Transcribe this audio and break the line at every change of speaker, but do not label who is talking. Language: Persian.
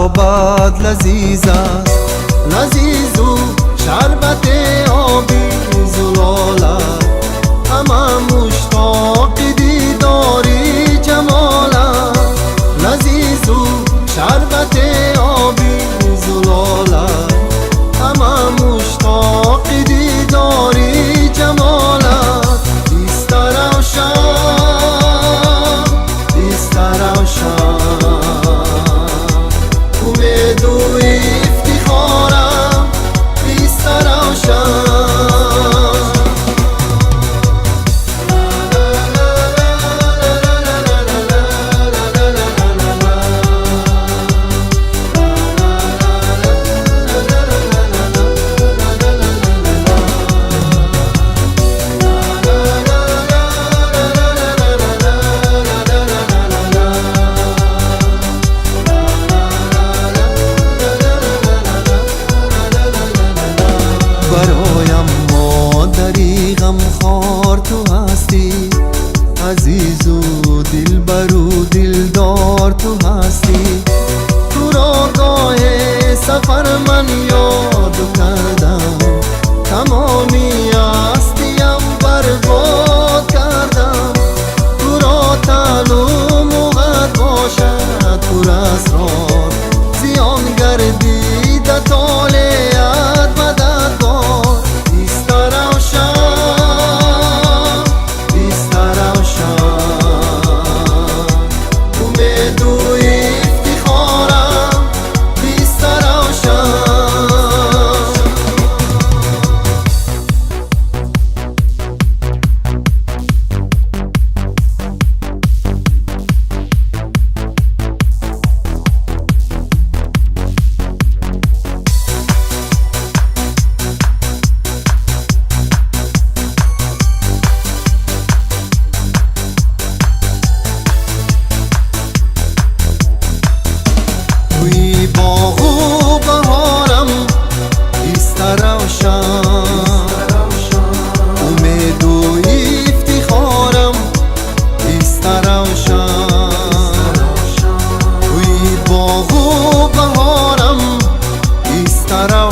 شرابت لذیذ است، لذیذ و شربت آبی زلالت، همه مشتاق دیداری جمالت. لذیذ و شربت آبی زلالت، همه مشتاق دیداری جمالت. بیست روشن، بیست روشن، امید و افتخارم بیست روشن. برایم مادری غمخوار تو هستی، عزیز و دلبر و دلدار تو هستی. تو را گاه سفر من یاد کردم، تمامی هستیم برباد کردم. تو را تعلم موقت باشد پر اسرار، زیان گردیده طالعت مددگار. بیست روشن، بیست روشن، امید و افتخارم بیست روشن. توی باغ و بهارم بیست روشن، امید و افتخارم بیست روشن. توی باغ و بهارم بیست روشن.